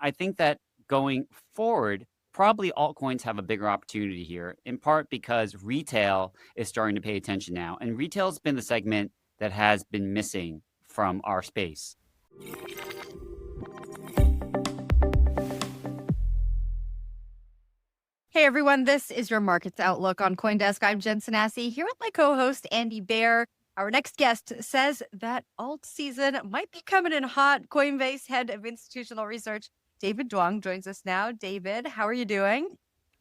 I think that going forward, probably altcoins have a bigger opportunity here, in part because retail is starting to pay attention now. And retail's been the segment that has been missing from our space. Hey everyone, this is your markets outlook on CoinDesk. I'm Jen Sanasie here with my co-host Andy Baehr. Our next guest says that alt season might be coming in hot. Coinbase head of institutional research, David Duong, joins us now. David, how are you doing?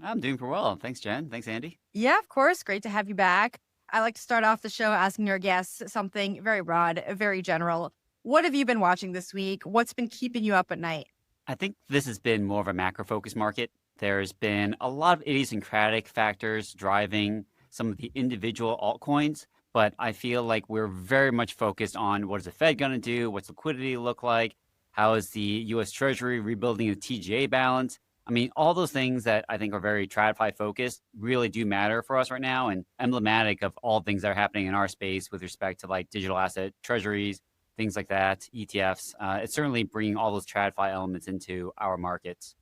I'm doing pretty well. Thanks, Jen. Thanks, Andy. Yeah, of course. Great to have you back. I like to start off the show asking our guests something very broad, very general. What have you been watching this week? What's been keeping you up at night? I think this has been more of a macro-focused market. There's been a lot of idiosyncratic factors driving some of the individual altcoins, but I feel like we're very much focused on what is the Fed going to do? What's liquidity look like? How is the U.S. Treasury rebuilding the TGA balance? I mean, all those things that I think are very TradFi focused really do matter for us right now and emblematic of all things that are happening in our space with respect to like digital asset treasuries, things like that, ETFs. It's certainly bringing all those TradFi elements into our markets.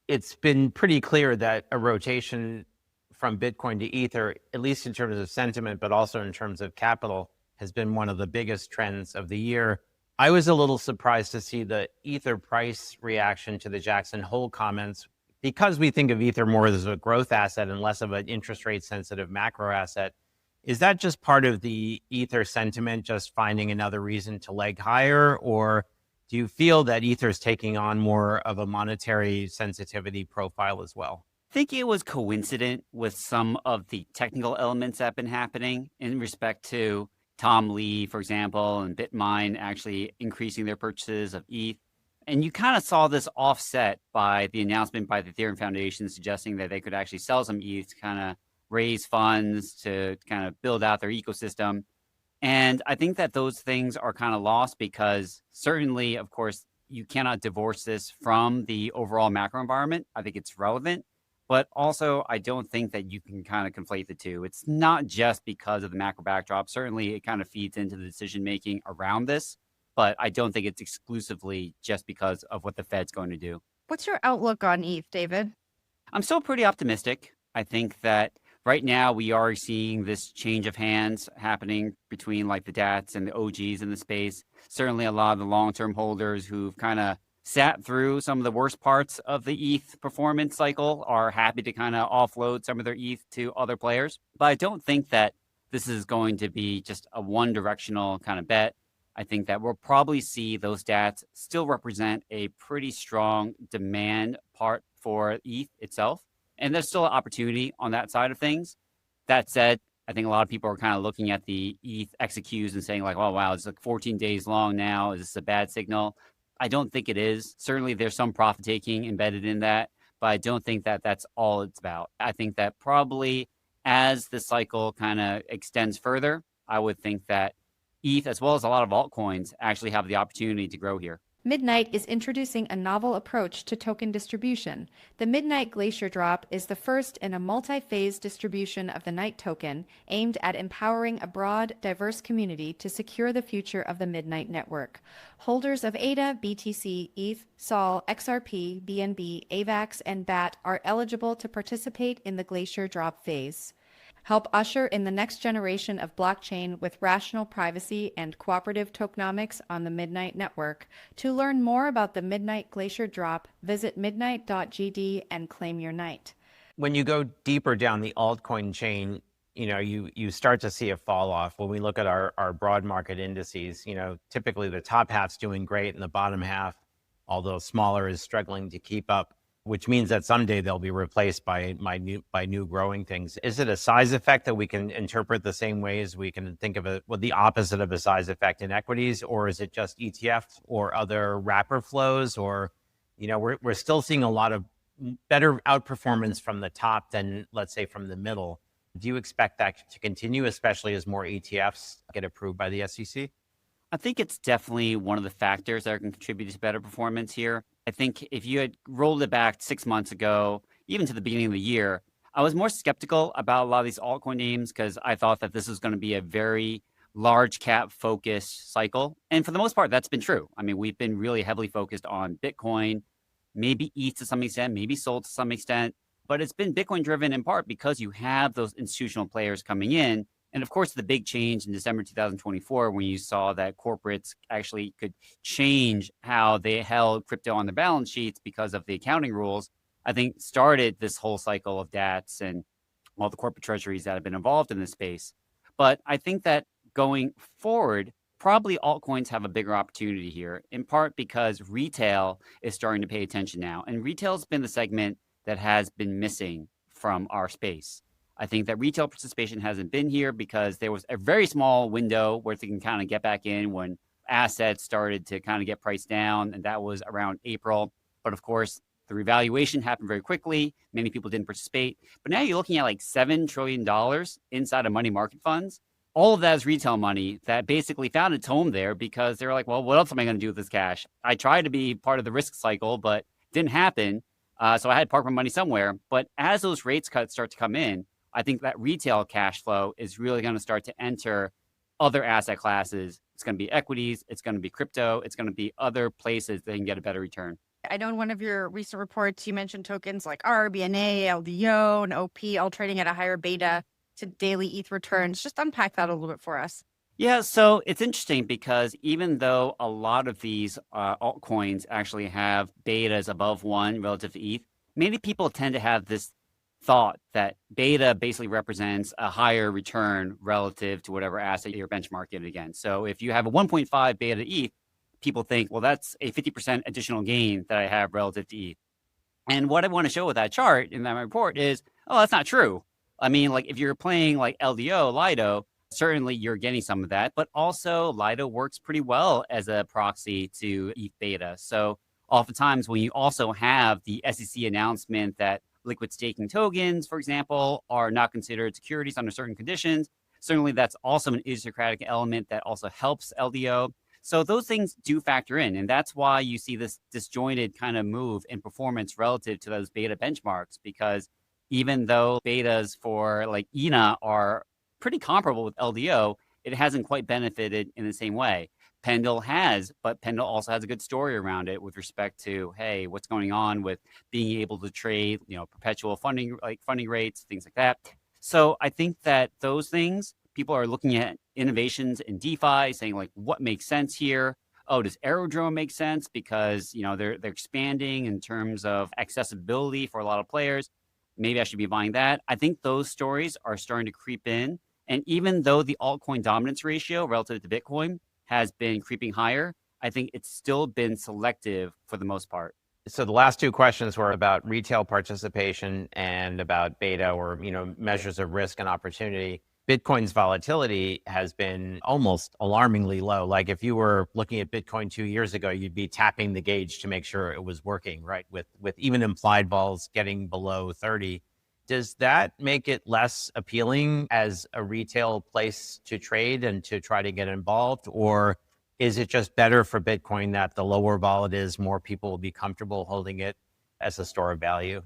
It's been pretty clear that a rotation from Bitcoin to Ether, at least in terms of sentiment, but also in terms of capital, has been one of the biggest trends of the year. I was a little surprised to see the Ether price reaction to the Jackson Hole comments because we think of Ether more as a growth asset and less of an interest rate sensitive macro asset. Is that just part of the Ether sentiment, just finding another reason to leg higher? Or do you feel that Ether is taking on more of a monetary sensitivity profile as well? I think it was coincident with some of the technical elements that have been happening in respect to Tom Lee, for example, and Bitmine actually increasing their purchases of ETH. And you kind of saw this offset by the announcement by the Ethereum Foundation suggesting that they could actually sell some ETH to kind of raise funds to kind of build out their ecosystem. And I think that those things are kind of lost because certainly, of course, you cannot divorce this from the overall macro environment. I think it's relevant, but also I don't think that you can kind of conflate the two. It's not just because of the macro backdrop. Certainly, it kind of feeds into the decision-making around this, but I don't think it's exclusively just because of what the Fed's going to do. What's your outlook on ETH, David? I'm still pretty optimistic. I think that right now, we are seeing this change of hands happening between like the DATs and the OGs in the space. Certainly a lot of the long-term holders who've kind of sat through some of the worst parts of the ETH performance cycle are happy to kind of offload some of their ETH to other players. But I don't think that this is going to be just a one-directional kind of bet. I think that we'll probably see those DATs still represent a pretty strong demand part for ETH itself. And there's still an opportunity on that side of things. That said, I think a lot of people are kind of looking at the ETH XQs and saying like, oh, wow, it's like 14 days long now. Is this a bad signal? I don't think it is. Certainly there's some profit taking embedded in that, but I don't think that that's all it's about. I think that probably as the cycle kind of extends further, I would think that ETH, as well as a lot of altcoins, actually have the opportunity to grow here. Midnight is introducing a novel approach to token distribution. The Midnight Glacier Drop is the first in a multi-phase distribution of the Night token aimed at empowering a broad, diverse community to secure the future of the Midnight network. Holders of ADA, BTC, ETH, SOL, XRP, BNB, AVAX, and BAT are eligible to participate in the Glacier Drop phase. Help usher in the next generation of blockchain with rational privacy and cooperative tokenomics on the Midnight network. To learn more about the Midnight Glacier Drop, visit midnight.gd and claim your night. When you go deeper down the altcoin chain, you start to see a fall off. When we look at our broad market indices, typically the top half's doing great and the bottom half, although smaller, is struggling to keep up, which means that someday they'll be replaced by new growing things. Is it a size effect that we can interpret the same way as we can think of the opposite of a size effect in equities, or is it just ETFs or other wrapper flows? Or, we're still seeing a lot of better outperformance from the top than, let's say, from the middle. Do you expect that to continue, especially as more ETFs get approved by the SEC? I think it's definitely one of the factors that can contribute to better performance here. I think if you had rolled it back 6 months ago, even to the beginning of the year, I was more skeptical about a lot of these altcoin names because I thought that this was going to be a very large cap focused cycle. And for the most part, that's been true. I mean, we've been really heavily focused on Bitcoin, maybe ETH to some extent, maybe SOL to some extent, but it's been Bitcoin driven in part because you have those institutional players coming in. And of course, the big change in December 2024, when you saw that corporates actually could change how they held crypto on their balance sheets because of the accounting rules, I think started this whole cycle of DATs and all the corporate treasuries that have been involved in this space. But I think that going forward, probably altcoins have a bigger opportunity here, in part because retail is starting to pay attention now. And retail's been the segment that has been missing from our space. I think that retail participation hasn't been here because there was a very small window where they can kind of get back in when assets started to kind of get priced down, and that was around April. But of course, the revaluation happened very quickly. Many people didn't participate. But now you're looking at like $7 trillion inside of money market funds. All of that is retail money that basically found its home there because they were like, well, what else am I going to do with this cash? I tried to be part of the risk cycle, but it didn't happen. So I had to park my money somewhere. But as those rates cuts start to come in, I think that retail cash flow is really going to start to enter other asset classes. It's going to be equities. It's going to be crypto. It's going to be other places that can get a better return. I know in one of your recent reports, you mentioned tokens like RBNA, LDO, and OP all trading at a higher beta to daily ETH returns. Just unpack that a little bit for us. Yeah, so it's interesting because even though a lot of these altcoins actually have betas above 1 relative to ETH, many people tend to have this thought that beta basically represents a higher return relative to whatever asset you're benchmarking against. So if you have a 1.5 beta ETH, people think, well, that's a 50% additional gain that I have relative to ETH. And what I want to show with that chart in that report is, oh, that's not true. I mean, like if you're playing like LDO, Lido, certainly you're getting some of that, but also Lido works pretty well as a proxy to ETH beta. So oftentimes when you also have the SEC announcement that liquid staking tokens, for example, are not considered securities under certain conditions, certainly that's also an idiosyncratic element that also helps LDO. So those things do factor in, and that's why you see this disjointed kind of move in performance relative to those beta benchmarks, because even though betas for like ENA are pretty comparable with LDO, it hasn't quite benefited in the same way. Pendle has, but Pendle also has a good story around it with respect to, hey, what's going on with being able to trade, perpetual funding, like funding rates, things like that. So I think that those things, people are looking at innovations in DeFi, saying like, what makes sense here? Oh, does Aerodrome make sense? Because, they're expanding in terms of accessibility for a lot of players. Maybe I should be buying that. I think those stories are starting to creep in. And even though the altcoin dominance ratio relative to Bitcoin has been creeping higher, I think it's still been selective for the most part. So the last two questions were about retail participation and about beta or, measures of risk and opportunity. Bitcoin's volatility has been almost alarmingly low. Like if you were looking at Bitcoin 2 years ago, you'd be tapping the gauge to make sure it was working, right? With even implied vols getting below 30. Does that make it less appealing as a retail place to trade and to try to get involved? Or is it just better for Bitcoin that the lower vol it is, more people will be comfortable holding it as a store of value?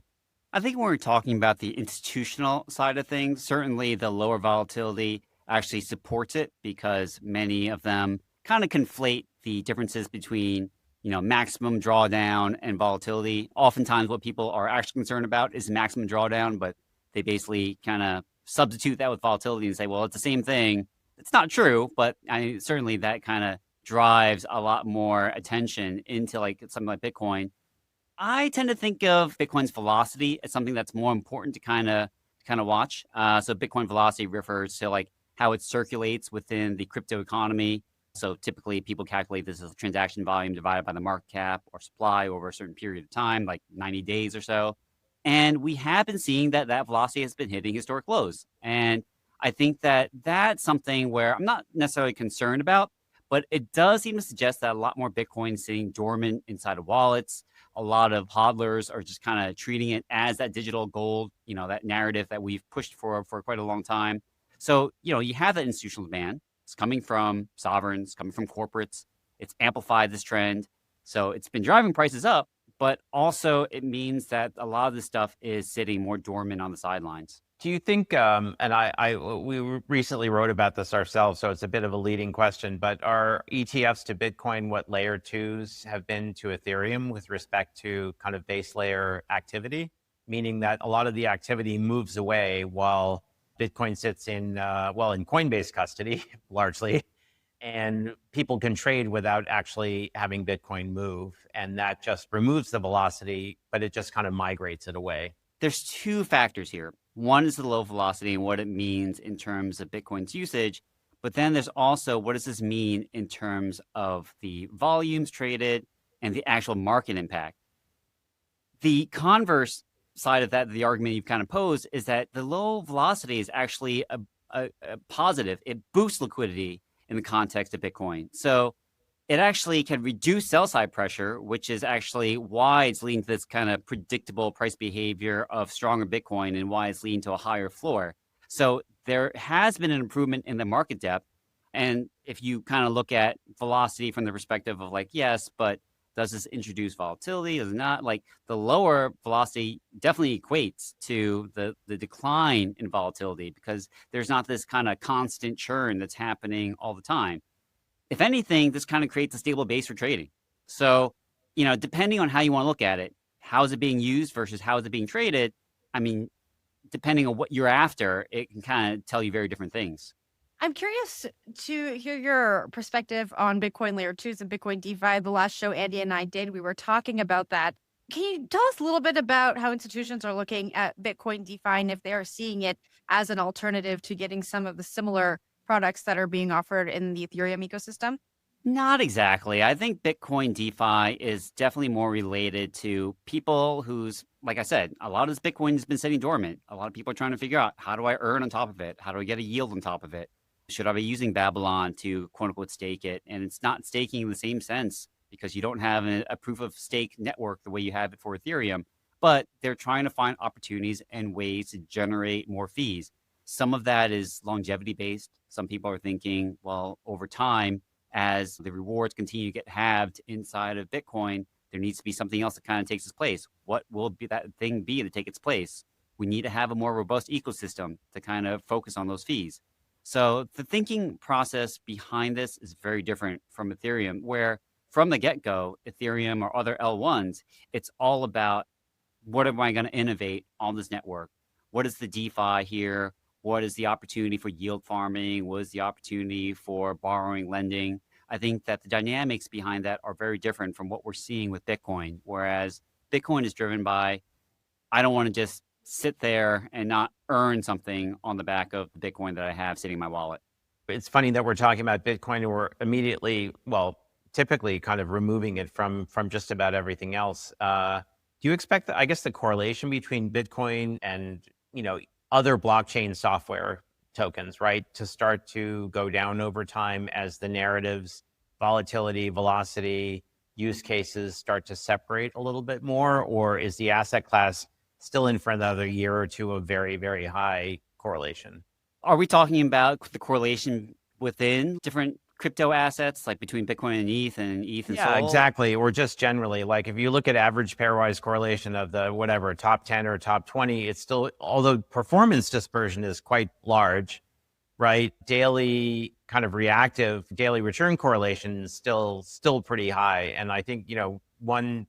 I think when we're talking about the institutional side of things, certainly the lower volatility actually supports it because many of them kind of conflate the differences between, maximum drawdown and volatility. Oftentimes what people are actually concerned about is maximum drawdown, but they basically kind of substitute that with volatility and say, well, it's the same thing. It's not true, but certainly that kind of drives a lot more attention into like something like Bitcoin. I tend to think of Bitcoin's velocity as something that's more important to kind of watch. So Bitcoin velocity refers to like how it circulates within the crypto economy. So typically people calculate this as transaction volume divided by the market cap or supply over a certain period of time, like 90 days or so. And we have been seeing that velocity has been hitting historic lows. And I think that that's something where I'm not necessarily concerned about, but it does seem to suggest that a lot more Bitcoin is sitting dormant inside of wallets. A lot of hodlers are just kind of treating it as that digital gold, that narrative that we've pushed for quite a long time. So, you have that institutional demand. It's coming from sovereigns, coming from corporates. It's amplified this trend. So it's been driving prices up, but also it means that a lot of this stuff is sitting more dormant on the sidelines. Do you think, and we recently wrote about this ourselves, so it's a bit of a leading question, but are ETFs to Bitcoin what layer twos have been to Ethereum with respect to kind of base layer activity? Meaning that a lot of the activity moves away while Bitcoin sits in, in Coinbase custody, largely, and people can trade without actually having Bitcoin move. And that just removes the velocity, but it just kind of migrates it away. There's two factors here. One is the low velocity and what it means in terms of Bitcoin's usage. But then there's also what does this mean in terms of the volumes traded and the actual market impact. The converse side of that, the argument you've kind of posed, is that the low velocity is actually a positive. It boosts liquidity in the context of Bitcoin. So it actually can reduce sell side pressure, which is actually why it's leading to this kind of predictable price behavior of stronger Bitcoin and why it's leading to a higher floor. So there has been an improvement in the market depth. And if you kind of look at velocity from the perspective of like, yes, but does this introduce volatility? Does it not? Like the lower velocity definitely equates to the decline in volatility because there's not this kind of constant churn that's happening all the time. If anything, this kind of creates a stable base for trading. So, depending on how you want to look at it, how is it being used versus how is it being traded? I mean, depending on what you're after, it can kind of tell you very different things. I'm curious to hear your perspective on Bitcoin layer twos and Bitcoin DeFi. The last show Andy and I did, we were talking about that. Can you tell us a little bit about how institutions are looking at Bitcoin DeFi and if they are seeing it as an alternative to getting some of the similar products that are being offered in the Ethereum ecosystem? Not exactly. I think Bitcoin DeFi is definitely more related to people who's, like I said, a lot of this Bitcoin has been sitting dormant. A lot of people are trying to figure out, how do I earn on top of it? How do I get a yield on top of it? Should I be using Babylon to quote unquote stake it? And it's not staking in the same sense because you don't have a proof of stake network the way you have it for Ethereum, but they're trying to find opportunities and ways to generate more fees. Some of that is longevity based. Some people are thinking, well, over time, as the rewards continue to get halved inside of Bitcoin, there needs to be something else that kind of takes its place. What will be that thing be to take its place? We need to have a more robust ecosystem to kind of focus on those fees. So the thinking process behind this is very different from Ethereum, where from the get-go, Ethereum or other L1s, it's all about what am I going to innovate on this network? What is the DeFi here? What is the opportunity for yield farming? What is the opportunity for borrowing, lending? I think that the dynamics behind that are very different from what we're seeing with Bitcoin, whereas Bitcoin is driven by, I don't want to just sit there and not earn something on the back of the Bitcoin that I have sitting in my wallet. It's funny that we're talking about Bitcoin and we're immediately, typically kind of removing it from just about everything else. Do you expect, I guess, the correlation between Bitcoin and, other blockchain software tokens, right, to start to go down over time as the narratives, volatility, velocity, use cases start to separate a little bit more? Or is the asset class still in for another year or two of very, very high correlation? Are we talking about the correlation within different crypto assets, like between Bitcoin and ETH and ETH and Sol? Yeah, exactly. Or just generally, like if you look at average pairwise correlation of the whatever top 10 or top 20, it's still, although performance dispersion is quite large, right? Daily kind of reactive daily return correlation is still pretty high. And I think, one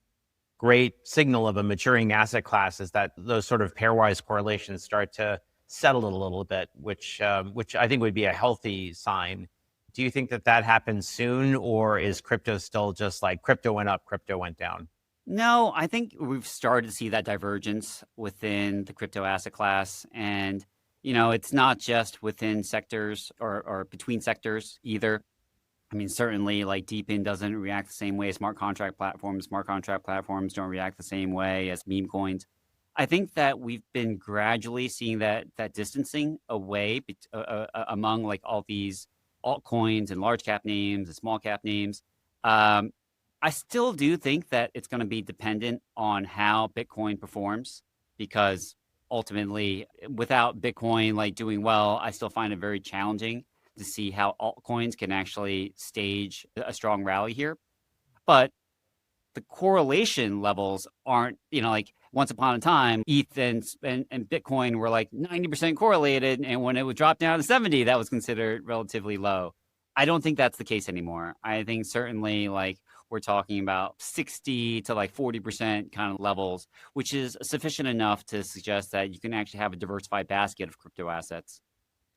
great signal of a maturing asset class is that those sort of pairwise correlations start to settle a little bit, which I think would be a healthy sign. Do you think that happens soon, or is crypto still just like crypto went up, crypto went down? No, I think we've started to see that divergence within the crypto asset class. And, it's not just within sectors or between sectors either. I mean, certainly like DeepIn doesn't react the same way as smart contract platforms. Smart contract platforms don't react the same way as meme coins. I think that we've been gradually seeing that distancing away among like all these altcoins and large cap names and small cap names. I still do think that it's going to be dependent on how Bitcoin performs, because ultimately without Bitcoin like doing well, I still find it very challenging to see how altcoins can actually stage a strong rally here. But the correlation levels aren't, like once upon a time, ETH and Bitcoin were like 90% correlated. And when it would drop down to 70, that was considered relatively low. I don't think that's the case anymore. I think certainly like we're talking about 60 to like 40% kind of levels, which is sufficient enough to suggest that you can actually have a diversified basket of crypto assets.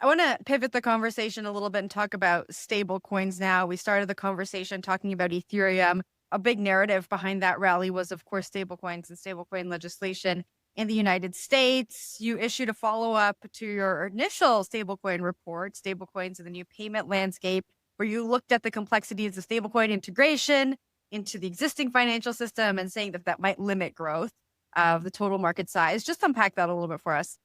I want to pivot the conversation a little bit and talk about stable coins now. We started the conversation talking about Ethereum. A big narrative behind that rally was, of course, stablecoins and stablecoin legislation in the United States. You issued a follow-up to your initial stablecoin report, Stablecoins in the New Payment Landscape, where you looked at the complexities of stablecoin integration into the existing financial system and saying that might limit growth of the total market size. Just unpack that a little bit for us.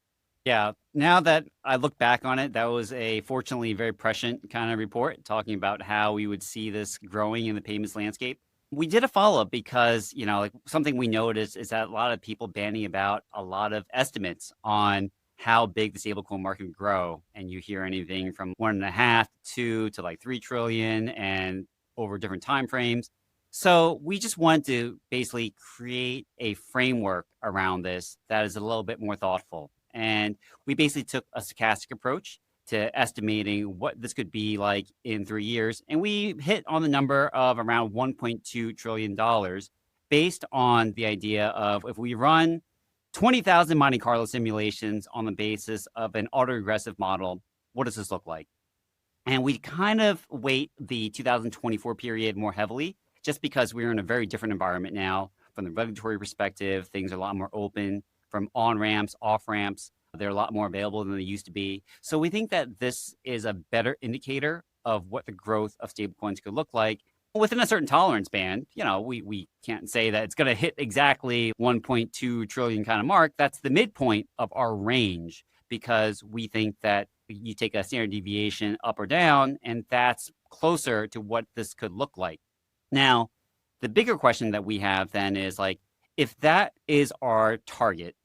Yeah, now that I look back on it, that was a fortunately very prescient kind of report talking about how we would see this growing in the payments landscape. We did a follow-up because, like something we noticed is that a lot of people bandying about a lot of estimates on how big the stablecoin market would grow. And you hear anything from 1.5 to 2 to like 3 trillion and over different time frames. So we just wanted to basically create a framework around this that is a little bit more thoughtful. And we basically took a stochastic approach to estimating what this could be like in 3 years. And we hit on the number of around $1.2 trillion based on the idea of if we run 20,000 Monte Carlo simulations on the basis of an autoregressive model, what does this look like? And we kind of weight the 2024 period more heavily just because we're in a very different environment now. From the regulatory perspective, things are a lot more open. From on-ramps, off-ramps, they're a lot more available than they used to be. So we think that this is a better indicator of what the growth of stablecoins could look like within a certain tolerance band. We can't say that it's going to hit exactly 1.2 trillion kind of mark. That's the midpoint of our range because we think that you take a standard deviation up or down, and that's closer to what this could look like. Now, the bigger question that we have then is like, if that is our target,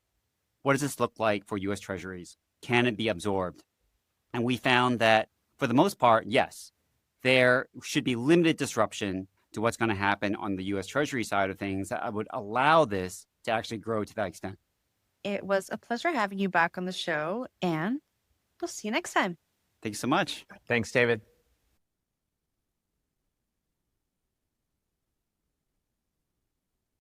what does this look like for U.S. Treasuries? Can it be absorbed? And we found that for the most part, yes, there should be limited disruption to what's going to happen on the U.S. Treasury side of things that would allow this to actually grow to that extent. It was a pleasure having you back on the show, and we'll see you next time. Thanks so much. Thanks, David.